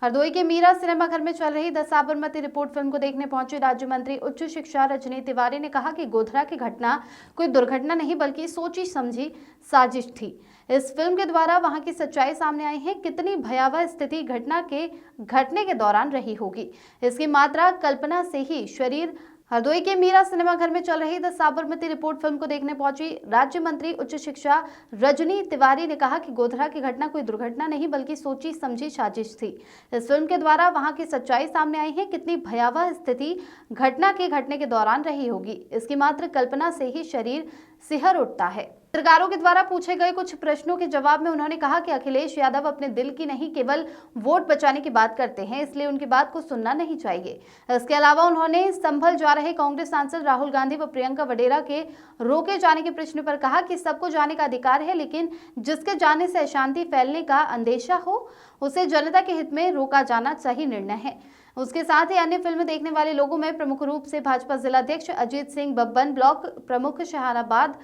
हरदोई के मीरा सिनेमाघर में चल रही द साबरमती रिपोर्ट फिल्म को देखने पहुंचे राज्य मंत्री उच्च शिक्षा रजनी तिवारी ने कहा कि गोधरा की घटना कोई दुर्घटना नहीं बल्कि सोची समझी साजिश थी। इस फिल्म के द्वारा वहां की सच्चाई सामने आई है। कितनी भयावह स्थिति घटना के घटने के दौरान रही होगी, इसकी मात्रा कल्पना से ही शरीर। हरदोई के मीरा सिनेमाघर में चल रही द साबरमती रिपोर्ट फिल्म को देखने पहुंची राज्य मंत्री उच्च शिक्षा रजनी तिवारी ने कहा कि गोधरा की घटना कोई दुर्घटना नहीं बल्कि सोची समझी साजिश थी। इस फिल्म के द्वारा वहां की सच्चाई सामने आई है। कितनी भयावह स्थिति घटना के घटने के दौरान रही होगी, इसकी मात्र कल्पना से ही शरीर सिहर उठता है। पत्रकारों के द्वारा पूछे गए कुछ प्रश्नों के जवाब में उन्होंने कहा कि अखिलेश यादव अपने दिल की नहीं केवल वोट बचाने की बात करते हैं, इसलिए उनकी बात को सुनना नहीं चाहिए। इसके अलावा उन्होंने संभल जा रहे कांग्रेस सांसद राहुल गांधी व प्रियंका वडेरा के रोके जाने के प्रश्न पर कहा कि सबको जाने का अधिकार है, लेकिन जिसके जाने से अशांति फैलने का अंदेशा हो उसे जनता के हित में रोका जाना सही निर्णय है। उसके साथ ही अन्य फिल्म देखने वाले लोगों में प्रमुख रूप से भाजपा जिलाध्यक्ष अजीत सिंह बब्बन, ब्लॉक प्रमुख शाहबाद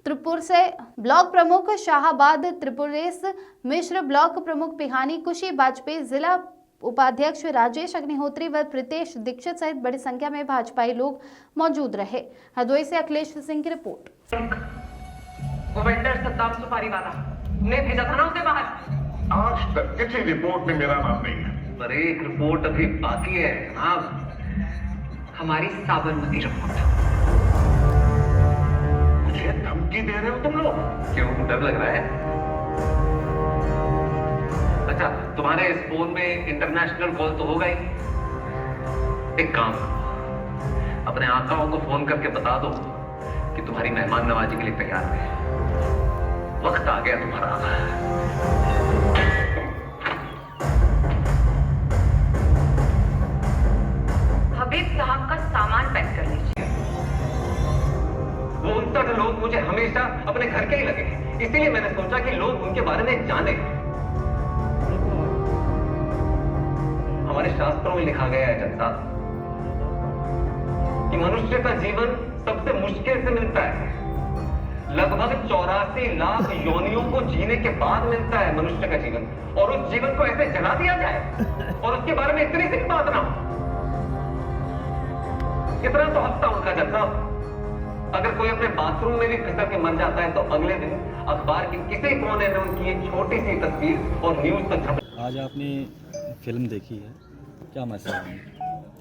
त्रिपुर से ब्लॉक प्रमुख शाहबाद त्रिपुरेश मिश्र, ब्लॉक प्रमुख पिहानी कुशी वाजपेयी, जिला उपाध्यक्ष राजेश अग्निहोत्री व प्रीतेश दीक्षित सहित बड़ी संख्या में भाजपाई लोग मौजूद रहे। हरदोई से अखिलेश सिंह की रिपोर्ट। वो वेंडर सद्दाम सुपारी वाला ने भेजा था ना उसे बाहर। आज तक किसी रिपोर्ट में मेरा नाम नहीं है। पर एक रिपोर्ट अभी बाकी है जनाब, हमारी साबरमती रिपोर्ट। मुझे धमकी दे रहे हो तुम लोग? क्यों, डर लग रहा है? अच्छा, तुम्हारे इस फोन में इंटरनेशनल कॉल तो होगा ही। एक काम करो, अपने आकाओं को फोन करके बता दो कि तुम्हारी मेहमान नवाजी के लिए तैयार है। वक्त आ गया तुम्हारा। हबीब साहब का सामान पैक कर लीजिए। वो 69 लोग मुझे हमेशा अपने घर के ही लगे, इसीलिए मैंने सोचा कि लोग उनके बारे में जाने। हमारे शास्त्रों में लिखा गया है जनता कि मनुष्य का जीवन सबसे मुश्किल से मिलता है। लगभग 84 लाख योनियों को जीने के बाद मिलता है मनुष्य का जीवन, और उस जीवन को ऐसे जला दिया जाए और उसके बारे में इतनी सी बात ना हो। इतना तो हफ्ता उनका जनता। अगर कोई अपने बाथरूम में भी फिसल के मर जाता है तो अगले दिन अखबार के किसी कोने में उनकी एक छोटी सी तस्वीर और न्यूज तो छप। आज आपने फिल्म देखी है, क्या मैसेज है,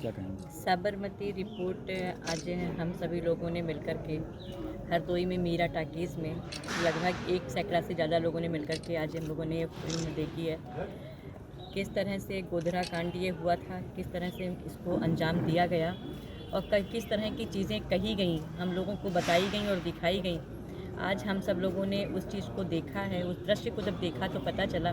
क्या कहेंगे? साबरमती रिपोर्ट आज हम सभी लोगों ने मिलकर के हरदोई में मीरा टाकीज़ में लगभग 1 सैकड़ा से ज़्यादा लोगों ने मिलकर के आज हम लोगों ने ये फिल्म देखी है। किस तरह से गोधरा कांड ये हुआ था, किस तरह से इसको अंजाम दिया गया और किस तरह की चीज़ें कही गई, हम लोगों को बताई गई और दिखाई गई। आज हम सब लोगों ने उस चीज़ को देखा है। उस दृश्य को जब देखा तो पता चला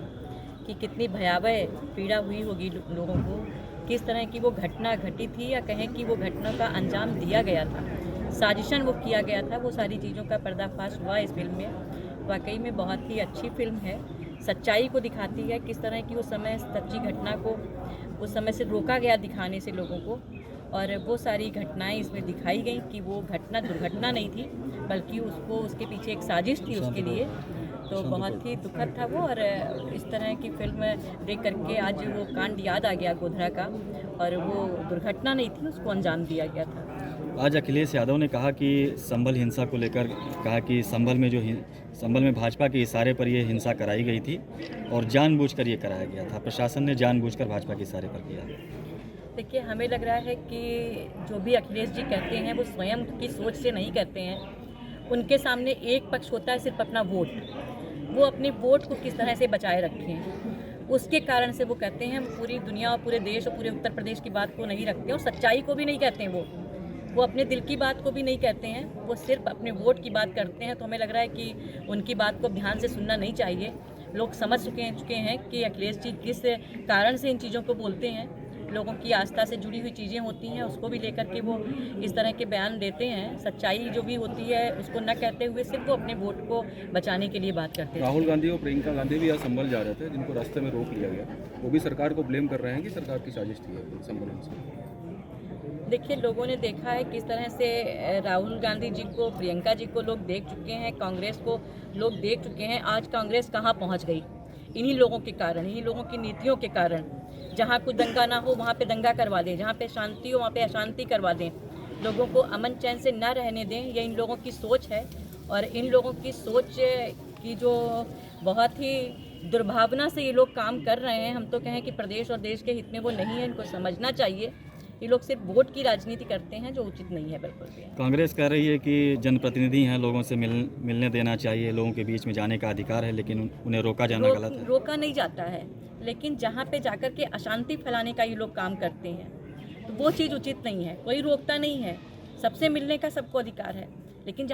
कि कितनी भयावह पीड़ा हुई होगी लोगों को, किस तरह की वो घटना घटी थी या कहें कि वो घटना का अंजाम दिया गया था, साजिशन वो किया गया था। वो सारी चीज़ों का पर्दाफाश हुआ इस फिल्म में। वाकई में बहुत ही अच्छी फिल्म है, सच्चाई को दिखाती है, किस तरह की उस समय सच्ची घटना को उस समय से रोका गया दिखाने से लोगों को, और वो सारी घटनाएं इसमें दिखाई गई कि वो घटना दुर्घटना नहीं थी बल्कि उसको उसके पीछे एक साजिश थी उसके लिए। तो बहुत ही दुखद था वो, और इस तरह की फिल्म देख करके आज वो कांड याद आ गया गोधरा का, और वो दुर्घटना नहीं थी, उसको अंजाम दिया गया था। आज अखिलेश यादव ने कहा कि संभल हिंसा को लेकर कहा कि संभल में भाजपा के इशारे पर ये हिंसा कराई गई थी और जानबूझकर ये कराया गया था, प्रशासन ने जानबूझकर भाजपा के इशारे पर किया। देखिए, हमें लग रहा है कि जो भी अखिलेश जी कहते हैं वो स्वयं की सोच से नहीं कहते हैं। उनके सामने एक पक्ष होता है, सिर्फ अपना वोट। वो अपने वोट को किस तरह से बचाए रखें, उसके कारण से वो कहते हैं। पूरी दुनिया और पूरे देश और पूरे उत्तर प्रदेश की बात को नहीं रखते और सच्चाई को भी नहीं कहते हैं। वो अपने दिल की बात को भी नहीं कहते हैं, वो सिर्फ अपने वोट की बात करते हैं। तो हमें लग रहा है कि उनकी बात को ध्यान से सुनना नहीं चाहिए। लोग समझ चुके हैं कि अखिलेश जी किस कारण से इन चीज़ों को बोलते हैं। लोगों की आस्था से जुड़ी हुई चीज़ें होती हैं, उसको भी लेकर के वो इस तरह के बयान देते हैं। सच्चाई जो भी होती है उसको न कहते हुए सिर्फ वो अपने वोट को बचाने के लिए बात करते हैं। राहुल गांधी और प्रियंका गांधी भी आज संभल जा रहे थे, जिनको रास्ते में रोक लिया गया। वो भी सरकार को ब्लेम कर रहे हैं कि सरकार की साजिश थी संभल से। देखिए, लोगों ने देखा है किस तरह से राहुल गांधी जी को, प्रियंका जी को लोग देख चुके हैं, कांग्रेस को लोग देख चुके हैं। आज कांग्रेस कहाँ पहुँच गई, इन्हीं लोगों के कारण, इन्हीं लोगों की नीतियों के कारण। जहाँ कुछ दंगा ना हो वहाँ पे दंगा करवा दें, जहाँ पे शांति हो वहाँ पे अशांति करवा दें, लोगों को अमन चैन से ना रहने दें। ये इन लोगों की सोच है और इन लोगों की सोच की जो बहुत ही दुर्भावना से ये लोग काम कर रहे हैं। हम तो कहें कि प्रदेश और देश के हित में वो नहीं है, इनको समझना चाहिए। ये लोग सिर्फ वोट की राजनीति करते हैं जो उचित नहीं है बिल्कुल भी। कांग्रेस कह रही है कि जनप्रतिनिधि हैं, लोगों से मिलने देना चाहिए, लोगों के बीच में जाने का अधिकार है, लेकिन उन्हें रोका जाना गलत है। रोका नहीं जाता है, लेकिन जहाँ पे जाकर के अशांति फैलाने का ये लोग काम करते हैं तो वो चीज़ उचित नहीं है। कोई रोकता नहीं है, सबसे मिलने का सबको अधिकार है, लेकिन जहाँ